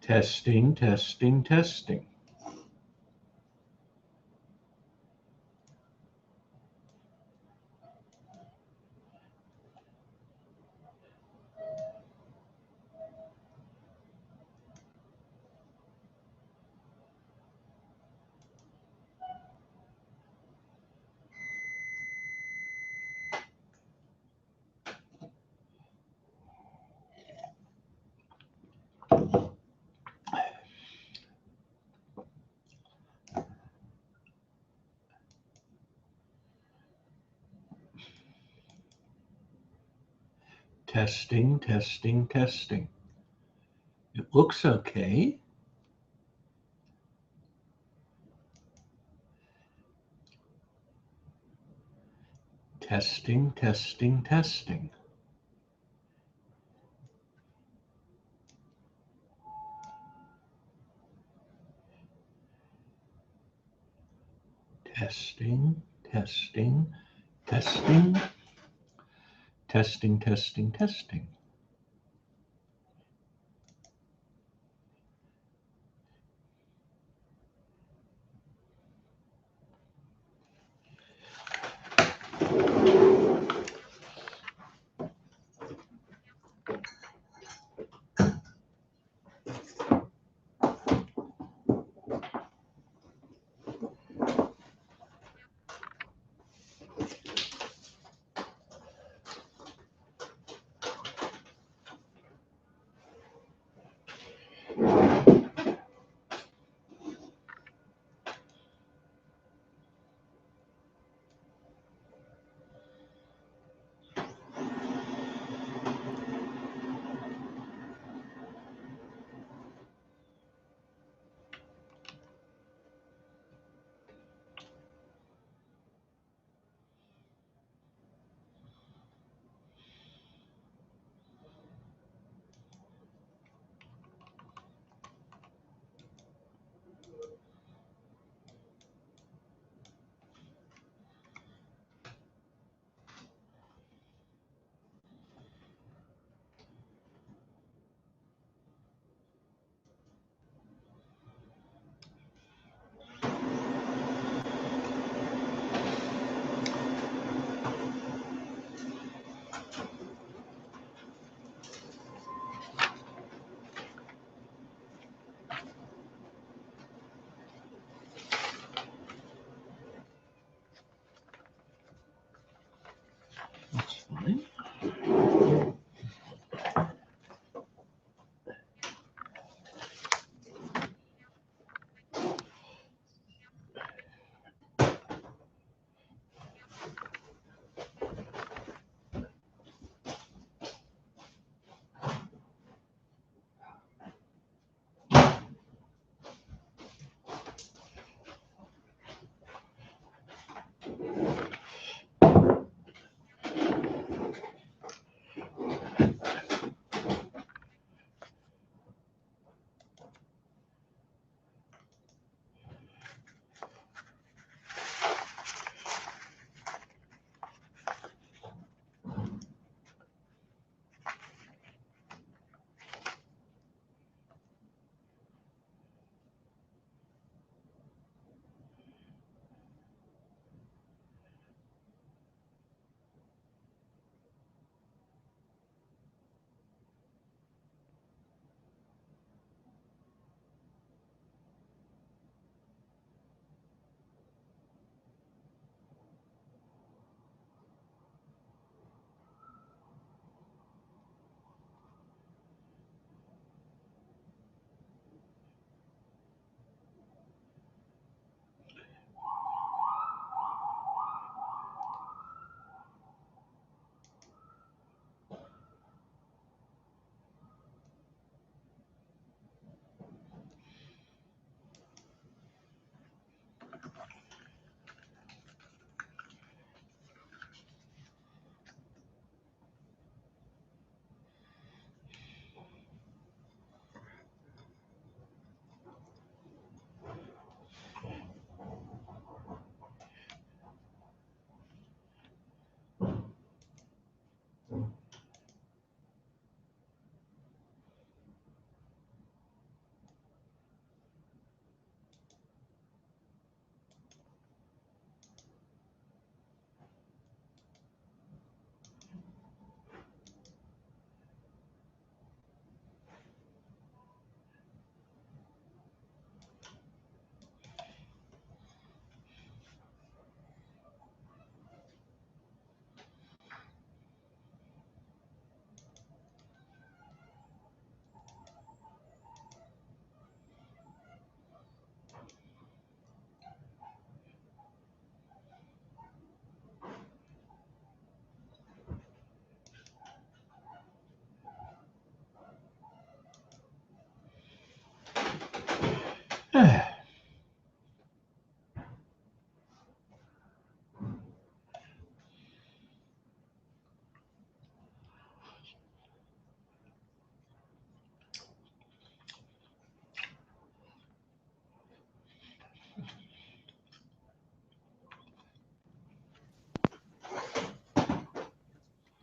Testing, testing, testing. Testing, testing, testing. It looks okay. Testing, testing, testing. Testing, testing, testing. Testing, testing, testing.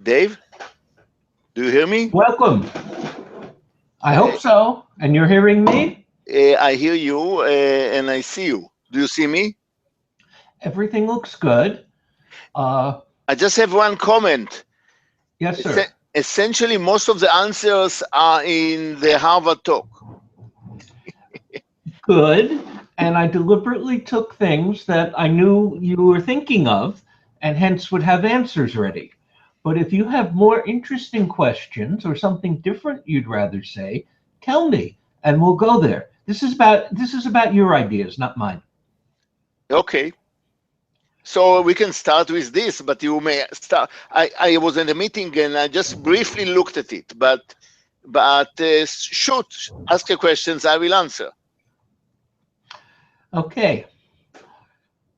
Dave, do you hear me? Welcome. I hope so. And you're hearing me? I hear you and I see you. Do you see me? Everything looks good. I just have one comment. Yes, sir. Essentially, most of the answers are in the Harvard talk. Good. And I deliberately took things that I knew you were thinking of and hence would have answers ready. But if you have more interesting questions or something different you'd rather say, tell me and we'll go there. This is about your ideas, not mine. Okay. So we can start with this, but you may start. I was in a meeting and I just briefly looked at it, but shoot, ask your questions, I will answer. Okay.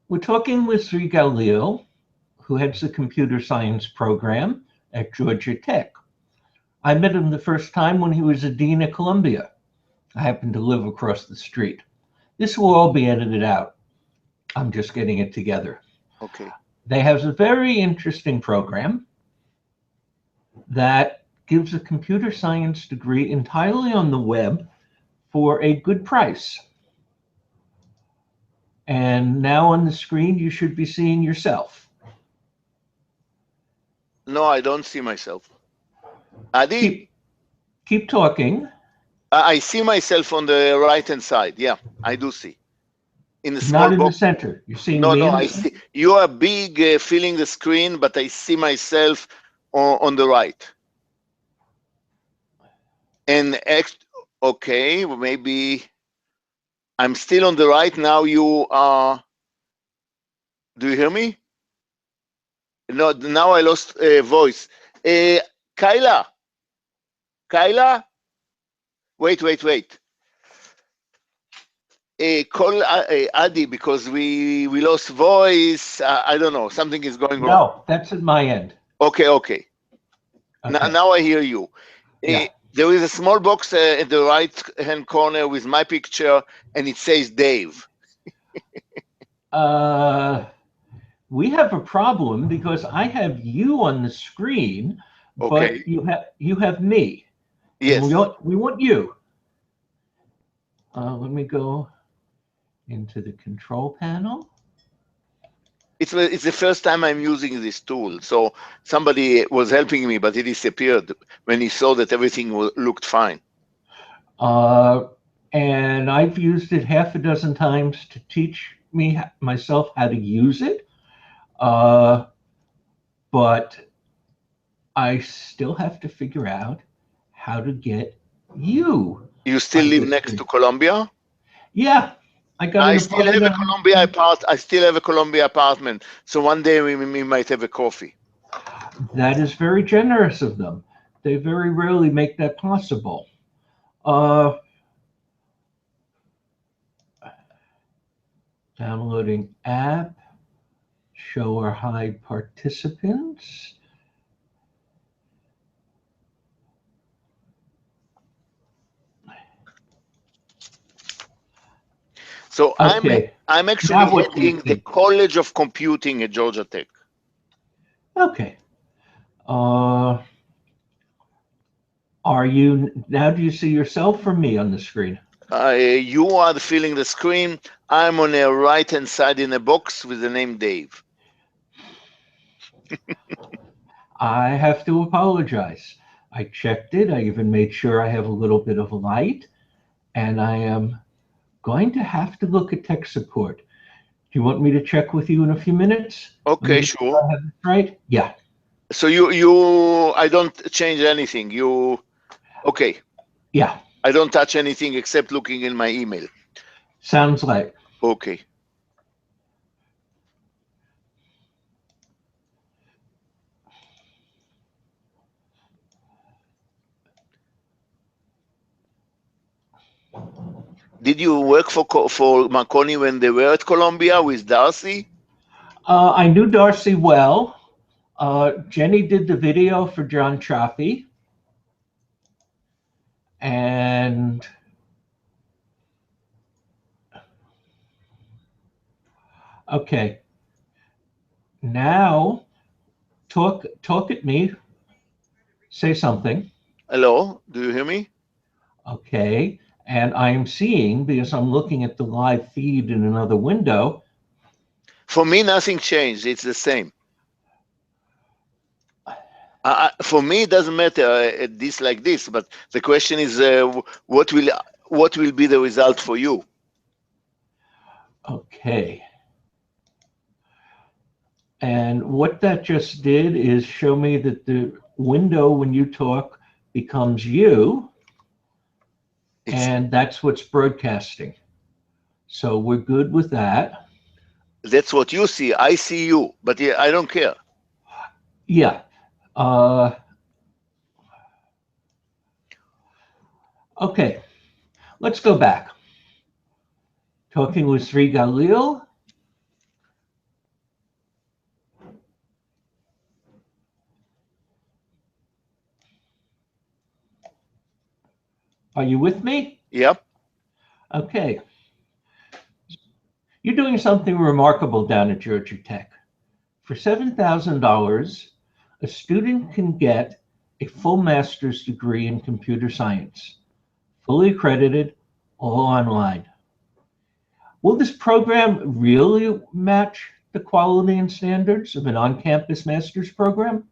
We're talking with Zvi Galil, who heads the computer science program at Georgia Tech. I met him the first time when he was a dean at Columbia. I happened to live across the street. This will all be edited out. I'm just getting it together. Okay. They have a very interesting program that gives a computer science degree entirely on the web for a good price. And now on the screen, you should be seeing yourself. No, I don't see myself. Adi? Keep talking. I see myself on the right-hand side. Yeah, I do see. In the small Not in box. the center. You're seeing No, me no, in the I center? see. You are big filling the screen, but I see myself on the right. And okay, maybe I'm still on the right. Now you are, do you hear me? No, now I lost voice. Kyla, wait. Call Adi because we lost voice. I don't know, something is going wrong. No, that's at my end. Okay. Now I hear you. Yeah. There is a small box at the right-hand corner with my picture, and it says Dave. We have a problem because I have you on the screen, Okay. but you have me. Yes. And we want you. Let me go into the control panel. It's the first time I'm using this tool, so somebody was helping me, but it disappeared when he saw that everything looked fine. And I've used it half a dozen times to teach myself how to use it. But I still have to figure out how to get you. You still live next to Columbia? Yeah, I still have a Columbia apartment. So one day we might have a coffee. That is very generous of them. They very rarely make that possible. Downloading app, show or hide participants. So okay. I'm actually heading the College of Computing at Georgia Tech. Okay. Are you now? Do you see yourself or me on the screen? You are filling the screen. I'm on the right-hand side in a box with the name Dave. I have to apologize. I checked it. I even made sure I have a little bit of light, and I am going to have to look at tech support. Do you want me to check with you in a few minutes? Okay, sure. I have it right? Yeah. So I don't change anything. Okay. Yeah. I don't touch anything except looking in my email. Sounds like. Okay. Did you work for Marconi when they were at Columbia with Darcy? I knew Darcy well. Jenny did the video for John Chaffee. And okay. Now talk at me Say something. Hello, do you hear me? Okay. And I'm seeing, because I'm looking at the live feed in another window. For me, nothing changed. It's the same. For me, it doesn't matter this like this, but the question is, what will be the result for you? Okay. And what that just did is show me that the window when you talk becomes you, and that's what's broadcasting. So we're good with that. That's what you see. I see you, but yeah, I don't care. Yeah. Okay. Let's go back. Talking with Zvi Galil. Are you with me? Yep. Okay. You're doing something remarkable down at Georgia Tech. For $7,000, a student can get a full master's degree in computer science, fully accredited, all online. Will this program really match the quality and standards of an on-campus master's program?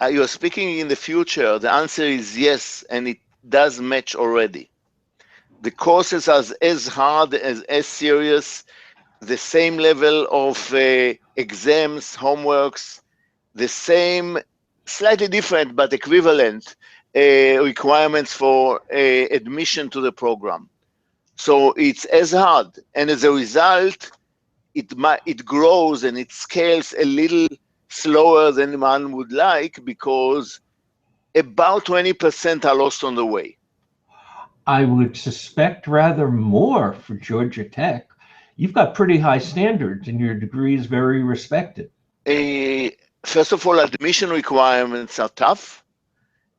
You're speaking in the future. The answer is yes, and it does match already. The courses are as hard, as serious, the same level of exams, homeworks, the same, slightly different but equivalent requirements for admission to the program. So it's as hard, and as a result, it grows and it scales a little slower than one would like, because about 20% are lost on the way. I would suspect rather more for Georgia Tech. You've got pretty high standards and your degree is very respected. First of all, admission requirements are tough.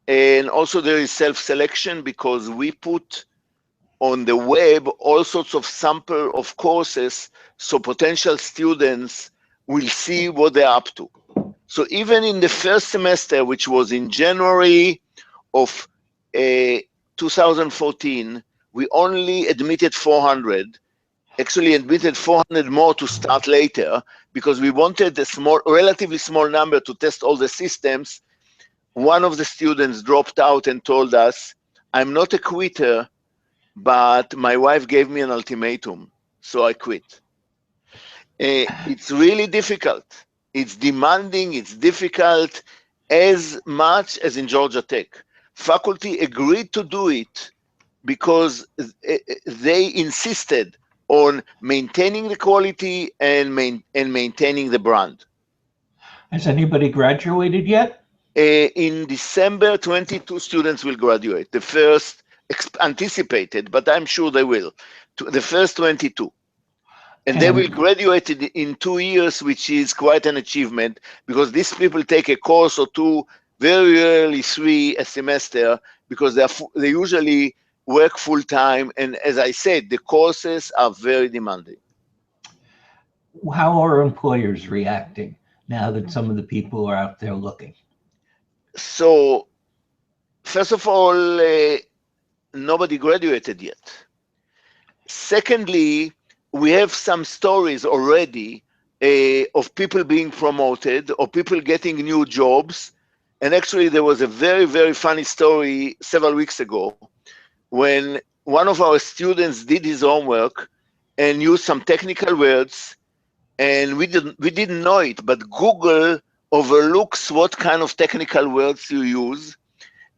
And also there is self-selection, because we put on the web all sorts of sample of courses, so potential students will see what they're up to. So even in the first semester, which was in January of 2014, we only admitted 400, actually admitted 400 more to start later, because we wanted a relatively small number to test all the systems. One of the students dropped out and told us, I'm not a quitter, but my wife gave me an ultimatum, so I quit. It's really difficult. It's demanding, it's difficult, as much as in Georgia Tech. Faculty agreed to do it because they insisted on maintaining the quality and maintaining the brand. Has anybody graduated yet? In December, 22 students will graduate. The first anticipated, but I'm sure they will. The first 22. And they will graduate in 2 years, which is quite an achievement, because these people take a course or two, very early 3 a semester, because they usually work full time. And as I said, the courses are very demanding. How are employers reacting now that some of the people are out there looking? So, first of all, nobody graduated yet. Secondly, we have some stories already of people being promoted or people getting new jobs. And actually, there was a very, very funny story several weeks ago when one of our students did his homework and used some technical words, and we didn't know it, but Google overlooks what kind of technical words you use.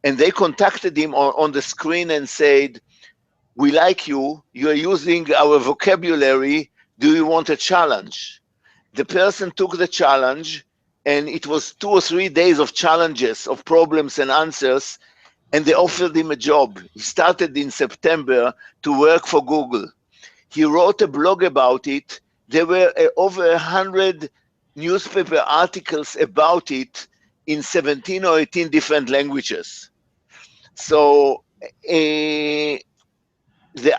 And they contacted him on the screen and said, we like you, you're using our vocabulary, do you want a challenge? The person took the challenge, and it was 2 or 3 days of challenges, of problems and answers, and they offered him a job. He started in September to work for Google. He wrote a blog about it. There were over 100 newspaper articles about it in 17 or 18 different languages. So there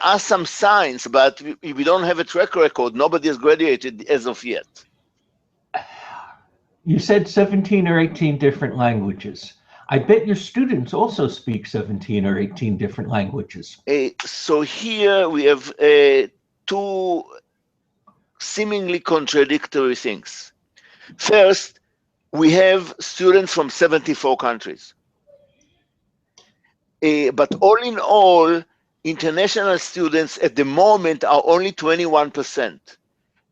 are some signs, but we don't have a track record. Nobody has graduated as of yet. You said 17 or 18 different languages. I bet your students also speak 17 or 18 different languages. So here we have two seemingly contradictory things. First, we have students from 74 countries. But all in all, international students at the moment are only 21%.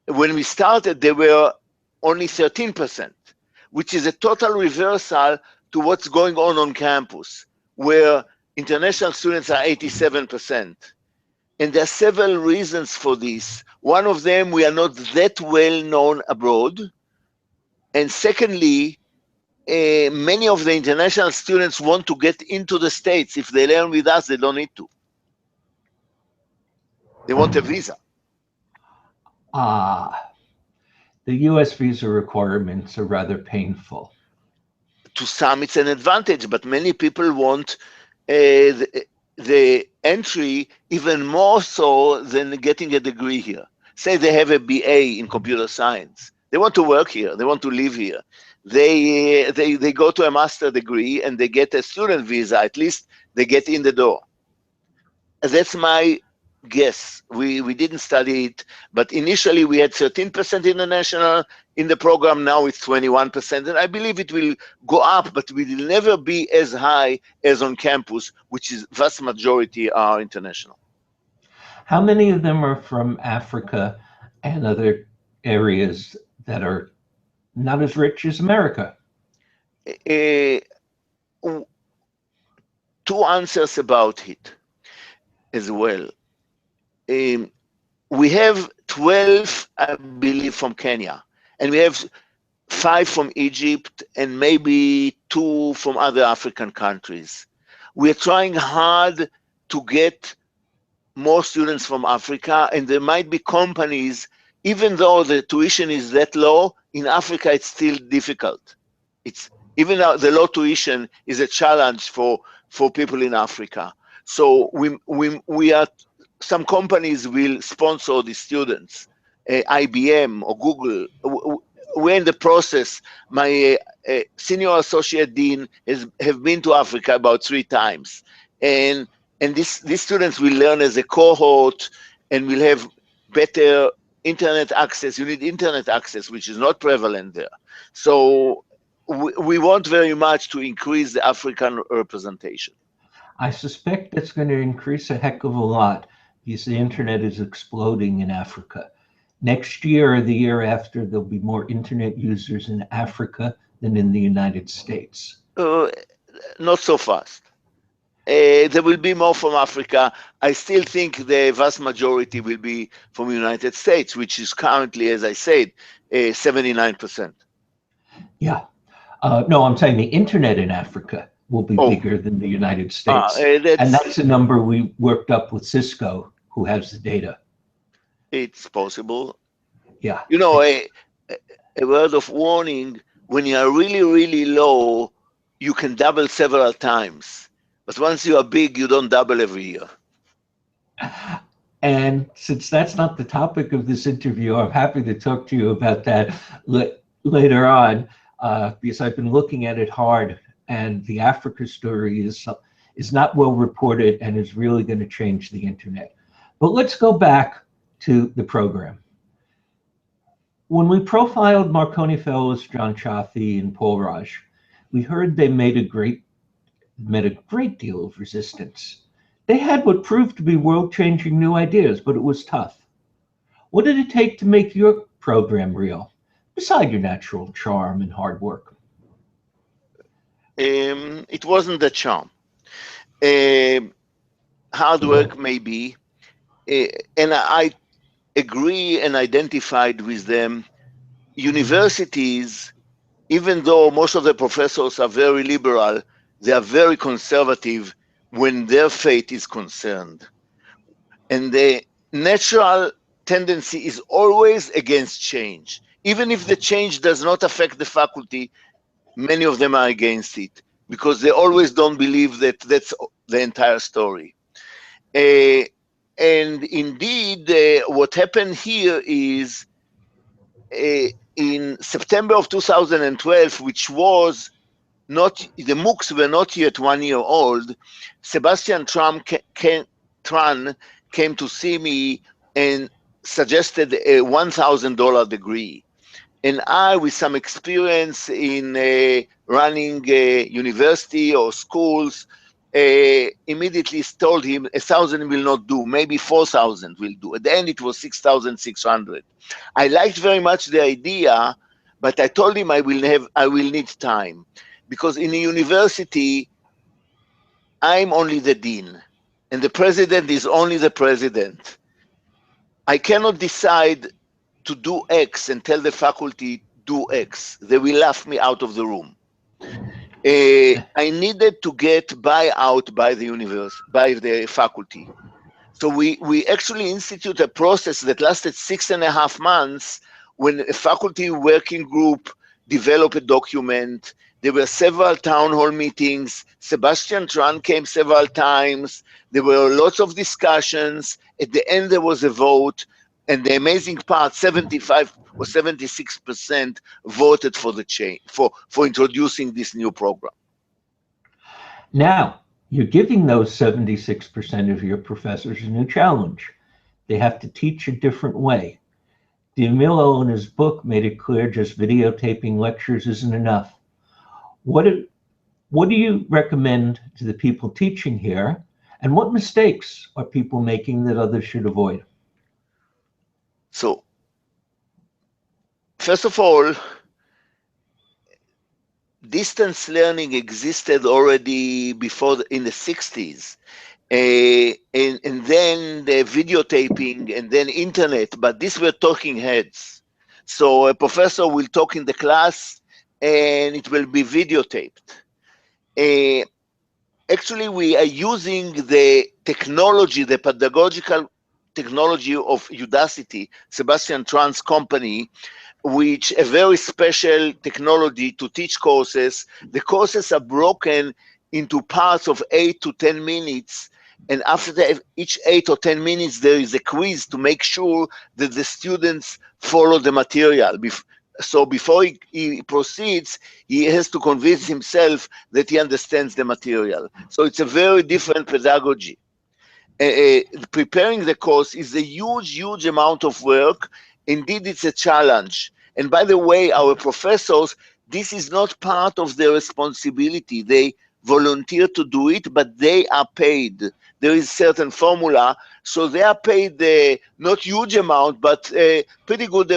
When we started, they were only 13%, which is a total reversal to what's going on campus, where international students are 87%. And there are several reasons for this. One of them, we are not that well known abroad. And secondly, many of the international students want to get into the States. If they learn with us, they don't need to. They want a visa. The US visa requirements are rather painful. To some, it's an advantage, but many people want the entry even more so than getting a degree here. Say they have a BA in computer science. They want to work here. They want to live here. They go to a master degree and they get a student visa. At least they get in the door. That's my guess. We didn't study it, but initially we had 13% international in the program. Now it's 21%, and I believe it will go up, but we will never be as high as on campus, which is vast majority are international. How many of them are from Africa and other areas that are not as rich as America? Two answers about it as well. We have 12, I believe, from Kenya, and we have 5 from Egypt, and maybe 2 from other African countries. We're trying hard to get more students from Africa, and there might be companies, even though the tuition is that low, in Africa it's still difficult. Even the low tuition is a challenge for people in Africa. So we are, some companies will sponsor the students, IBM or Google. We're in the process. My senior associate dean have been to Africa about 3 times, and these students will learn as a cohort and will have better internet access. You need internet access, which is not prevalent there. So we want very much to increase the African representation. I suspect it's going to increase a heck of a lot because the internet is exploding in Africa. Next year or the year after, there'll be more internet users in Africa than in the United States. Not so fast. There will be more from Africa. I still think the vast majority will be from the United States, which is currently, as I said, 79%. Yeah. No, I'm saying the internet in Africa will be bigger than the United States. And that's a number we worked up with Cisco, who has the data. It's possible. Yeah. You know, a word of warning, when you are really, really low, you can double several times. But once you are big, you don't double every year. And since that's not the topic of this interview, I'm happy to talk to you about that later on, because I've been looking at it hard, and the Africa story is not well reported and is really going to change the internet. But let's go back to the program. When we profiled Marconi Fellows John Chaffee and Paul Raj, we heard they met a great deal of resistance. They had what proved to be world-changing new ideas, but it was tough. What did it take to make your program real, beside your natural charm and hard work? It wasn't the charm. Hard work maybe, and I agree and identified with them. Universities, even though most of the professors are very liberal, they are very conservative when their fate is concerned. And the natural tendency is always against change. Even if the change does not affect the faculty, many of them are against it because they always don't believe that that's the entire story. And indeed, what happened here is in September of 2012, which was the MOOCs were not yet 1 year old, Sebastian Tran came to see me and suggested a $1,000 degree. And I, with some experience in running a university or schools, immediately told him 1,000 will not do, maybe 4,000 will do. At the end, it was 6,600. I liked very much the idea, but I told him I will need time, because in a university, I'm only the dean, and the president is only the president. I cannot decide to do X and tell the faculty do X. They will laugh me out of the room. I needed to get buyout by the university, by the faculty. So we actually instituted a process that lasted 6.5 months, when a faculty working group developed a document. There were several town hall meetings. Sebastian Tran came several times. There were lots of discussions. At the end, there was a vote. And the amazing part, 75 or 76% voted for the change, for introducing this new program. Now, you're giving those 76% of your professors a new challenge. They have to teach a different way. DeMillo in his book made it clear just videotaping lectures isn't enough. What do you recommend to the people teaching here, and what mistakes are people making that others should avoid? So, first of all, distance learning existed already before in the 60s. And then the videotaping, and then internet, but these were talking heads. So a professor will talk in the class and it will be videotaped. Actually, we are using the technology, the pedagogical technology of Udacity, Sebastian Tran's company, which a very special technology to teach courses. The courses are broken into parts of 8 to 10 minutes. And after each 8 or 10 minutes, there is a quiz to make sure that the students follow the material. So before he proceeds, he has to convince himself that he understands the material. So it's a very different pedagogy. Preparing the course is a huge, huge amount of work. Indeed, it's a challenge. And by the way, our professors, this is not part of their responsibility. They volunteer to do it, but they are paid. There is certain formula, so they are paid not huge amount, but pretty good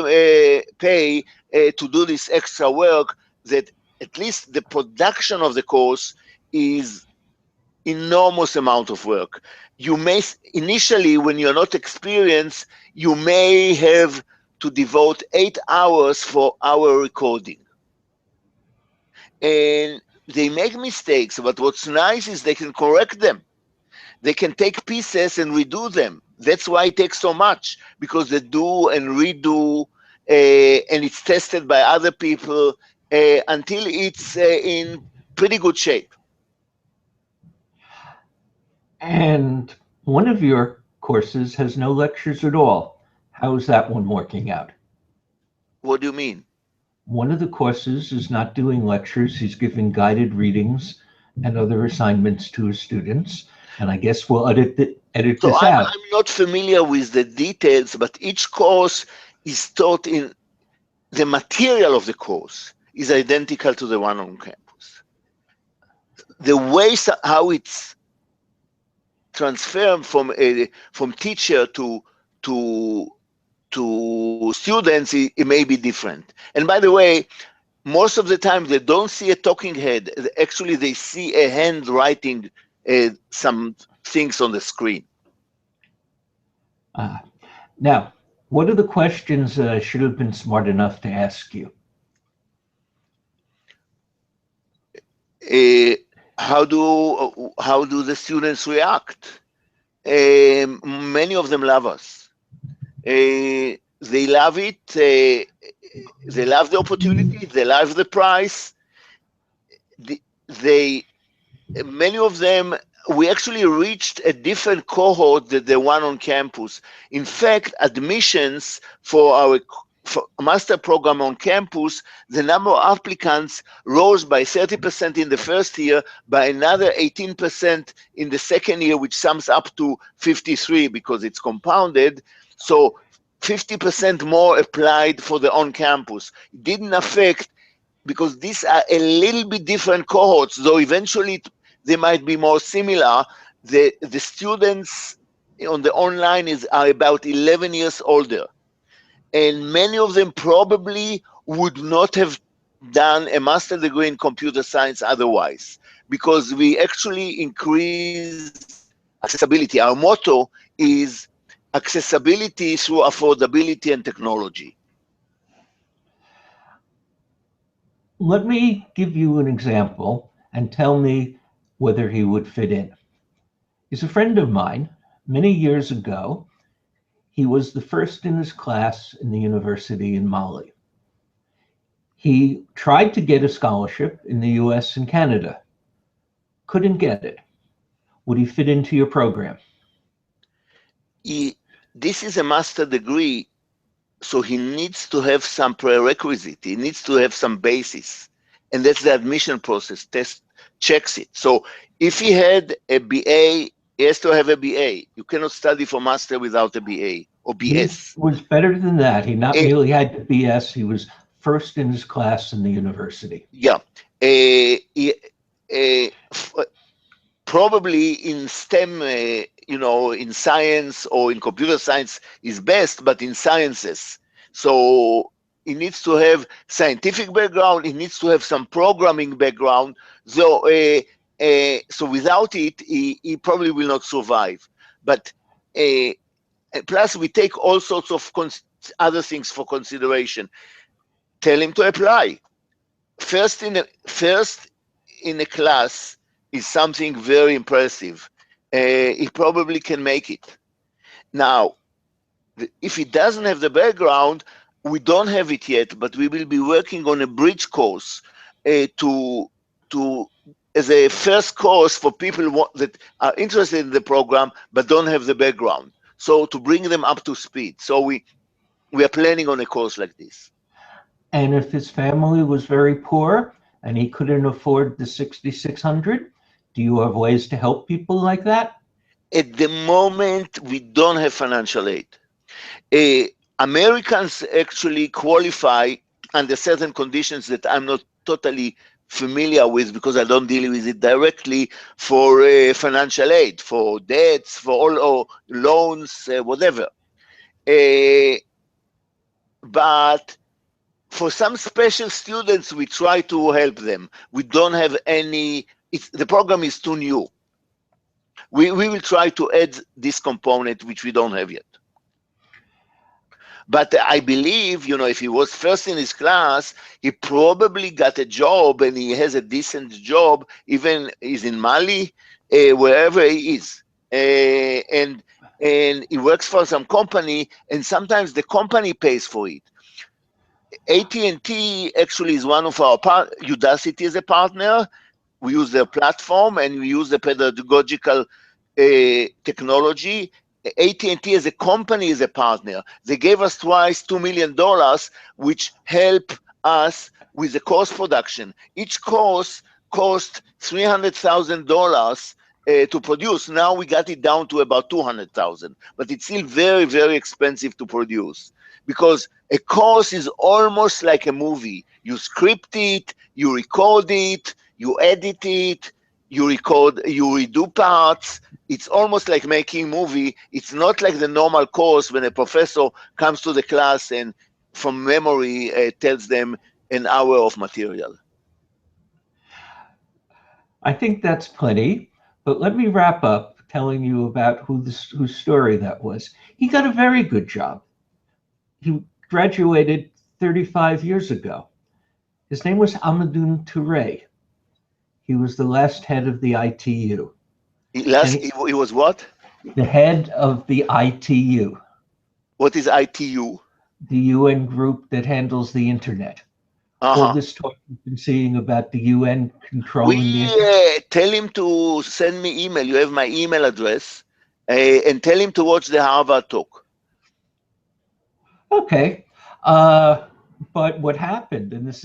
pay to do this extra work, that at least the production of the course is enormous amount of work. You may, initially, when you're not experienced, you may have to devote 8 hours for our recording. And they make mistakes, but what's nice is they can correct them. They can take pieces and redo them. That's why it takes so much, because they do and redo, and it's tested by other people until it's in pretty good shape. And one of your courses has no lectures at all. How is that one working out? What do you mean? One of the courses is not doing lectures. He's giving guided readings and other assignments to his students. And I guess we'll edit this out. I'm not familiar with the details, but each course is taught in the material of the course is identical to the one on campus. The ways how it's transferred from teacher to students, it may be different. And by the way, most of the time they don't see a talking head. Actually, they see a hand writing some things on the screen. Now, what are the questions that I should have been smart enough to ask you? How do the students react? Many of them love us. They love it. They love the opportunity. They love the price. Many of them, we actually reached a different cohort than the one on campus. In fact, admissions for for a master program on campus, the number of applicants rose by 30% in the first year, by another 18% in the second year, which sums up to 53 because it's compounded. So 50% more applied for the on-campus. It didn't affect, because these are a little bit different cohorts, though eventually they might be more similar. The students on the online are about 11 years older. And many of them probably would not have done a master's degree in computer science otherwise, because we actually increase accessibility. Our motto is accessibility through affordability and technology. Let me give you an example and tell me whether he would fit in. He's a friend of mine. Many years ago, he was the first in his class in the university in Mali. He tried to get a scholarship in the US and Canada. Couldn't get it. Would he fit into your program? This is a master degree, so he needs to have some prerequisite. He needs to have some basis. And that's the admission process. Test checks it. So if he had a BA, he has to have a BA. You cannot study for master without a BA or BS. He was better than that. He not merely had the BS, he was first in his class in the university. Yeah. Probably in STEM, in science or in computer science is best, but in sciences. So he needs to have scientific background, he needs to have some programming background. So, so without it, he probably will not survive. But plus we take all sorts of other things for consideration. Tell him to apply. First in a class is something very impressive. He probably can make it. Now, if he doesn't have the background, we don't have it yet, but we will be working on a bridge course as a first course for people that are interested in the program but don't have the background. So to bring them up to speed. So we are planning on a course like this. And if his family was very poor and he couldn't afford the $6,600, do you have ways to help people like that? At the moment, we don't have financial aid. Americans actually qualify under certain conditions that I'm not totally familiar with because I don't deal with it directly, for financial aid, for debts, for all or loans, whatever. But for some special students, we try to help them. We don't have any, the program is too new. We will try to add this component, which we don't have yet. But I believe, if he was first in his class, he probably got a job, and he has a decent job, even he's in Mali, wherever he is. And he works for some company, and sometimes the company pays for it. AT&T actually is one of our Udacity is a partner. We use their platform, and we use the pedagogical technology. AT&T as a company is a partner. They gave us twice $2 million, which help us with the course production. Each course cost $300,000 to produce. Now we got it down to about $200,000, but it's still very, very expensive to produce, because a course is almost like a movie. You script it, you record it, you edit it, you redo parts. It's almost like making a movie. It's not like the normal course when a professor comes to the class and from memory tells them an hour of material. I think that's plenty, but let me wrap up telling you about whose story that was. He got a very good job. He graduated 35 years ago. His name was Amadou Touré. He was the last head of the ITU. He was what? The head of the ITU. What is ITU? The UN group that handles the internet. All this talk you've been seeing about the UN controlling the internet. Tell him to send me email. You have my email address, and tell him to watch the Harvard talk. Okay. But what happened, and this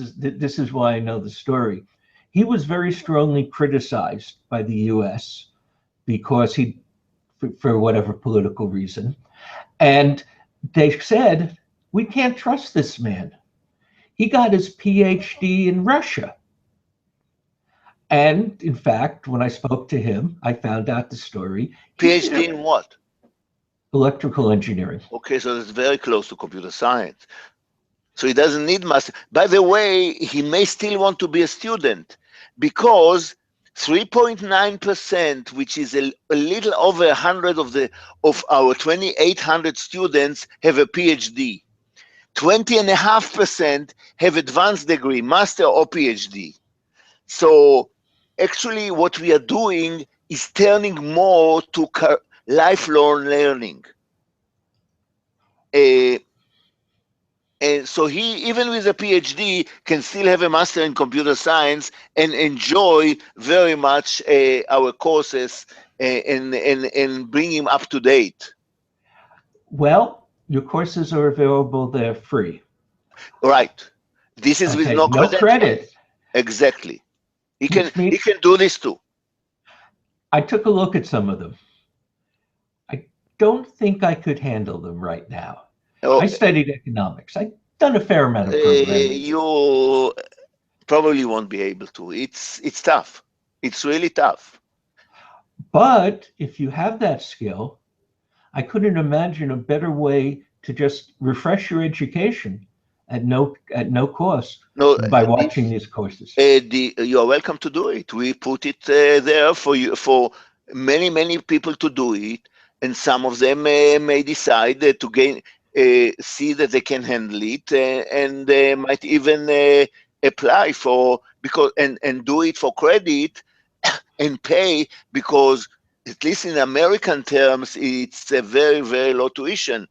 is why I know the story, he was very strongly criticized by the U.S. because for whatever political reason, and they said, we can't trust this man. He got his PhD in Russia. And in fact, when I spoke to him, I found out the story. PhD in what? Electrical engineering. Okay, so that's very close to computer science. So he doesn't need master. By the way, he may still want to be a student because 3.9%, which is a little over 100 of our 2,800 students, have a PhD. 20.5% have advanced degree, master or PhD. So actually what we are doing is turning more to lifelong learning. And so he, even with a PhD, can still have a master in computer science and enjoy very much our courses and bring him up to date. Well, your courses are available there free. Right. This is with no credit. Exactly. He can do this too. I took a look at some of them. I don't think I could handle them right now. Oh, I studied economics. I've done a fair amount of programming. You probably won't be able to. It's tough. It's really tough. But if you have that skill, I couldn't imagine a better way to just refresh your education at no cost by watching these courses. You are welcome to do it. We put it there for you, for many people to do it, and some of them may decide to see that they can handle it, and they might even apply for and do it for credit and pay, because at least in American terms, it's a very low tuition.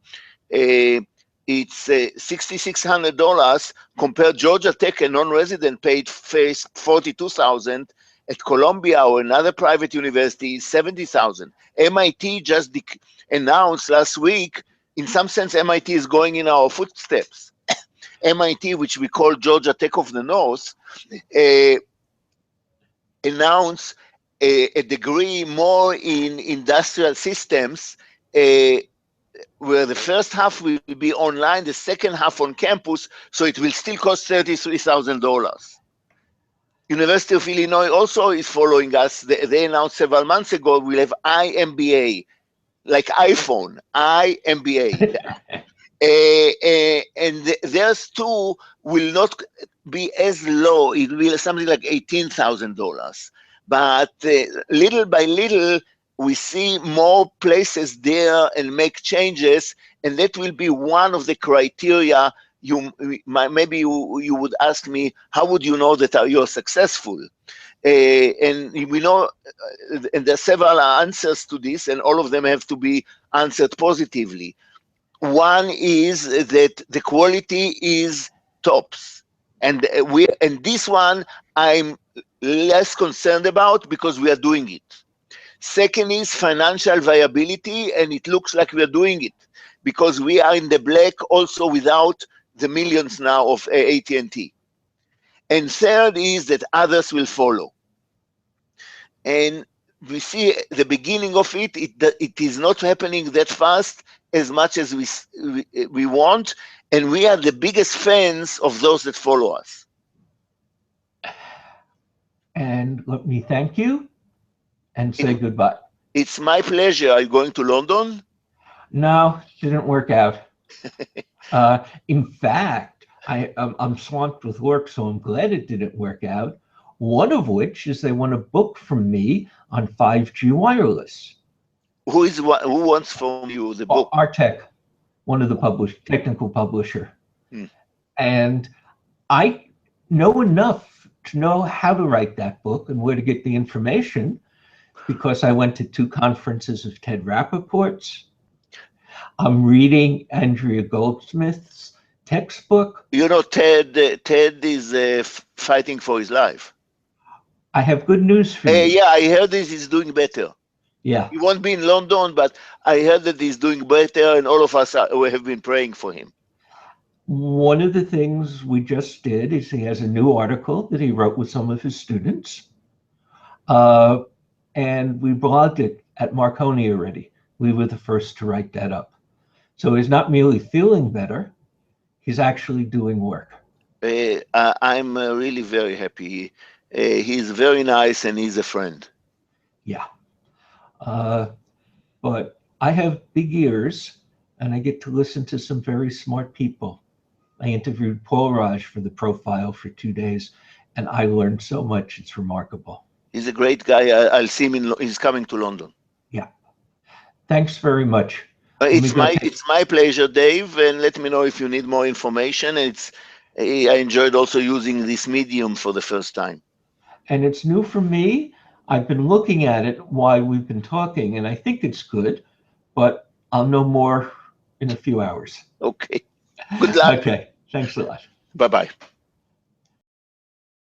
It's $6,600 compared Georgia Tech, a non-resident, paid $42,000. At Columbia or another private university, $70,000. MIT just announced last week, in some sense, MIT is going in our footsteps. MIT, which we call Georgia Tech of the North, announced a degree more in industrial systems, where the first half will be online, the second half on campus, so it will still cost $33,000. University of Illinois also is following us. They announced several months ago we'll have iMBA, like iPhone, iMBA. And theirs too will not be as low. It will be something like $18,000. But little by little, we see more places there and make changes, and that will be one of the criteria. Maybe you would ask me, how would you know that you're successful? And we know, and there are several answers to this, and all of them have to be answered positively. One is that the quality is tops, and this one I'm less concerned about because we are doing it. Second is financial viability, and it looks like we are doing it because we are in the black also without the millions now of AT&T. And third is that others will follow. And we see the beginning of it. It is not happening that fast as much as we want, and we are the biggest fans of those that follow us. And let me thank you and say goodbye. It's my pleasure. Are you going to London? No, didn't work out. In fact, I'm swamped with work, so I'm glad it didn't work out. One of which is they want a book from me on 5G wireless. Who wants from you the book? Artec, one of the technical publisher. And I know enough to know how to write that book and where to get the information, because I went to 2 conferences of Ted Rappaport's. I'm reading Andrea Goldsmith's textbook. You know, Ted is fighting for his life. I have good news for you. Yeah, I heard he's doing better. Yeah. He won't be in London, but I heard that he's doing better, and all of us have been praying for him. One of the things we just did is he has a new article that he wrote with some of his students. And we blogged it at Marconi already. We were the first to write that up. So he's not merely feeling better, he's actually doing work. I'm really very happy. He's very nice and he's a friend. Yeah. But I have big ears and I get to listen to some very smart people. I interviewed Paul Raj for the profile for 2 days and I learned so much. It's remarkable. He's a great guy. I'll see him. He's coming to London. Yeah. Thanks very much. It's my pleasure, Dave. And let me know if you need more information. I enjoyed also using this medium for the first time. And it's new for me. I've been looking at it while we've been talking, and I think it's good, but I'll know more in a few hours. Okay. Good luck. Okay. Thanks a lot. Bye-bye.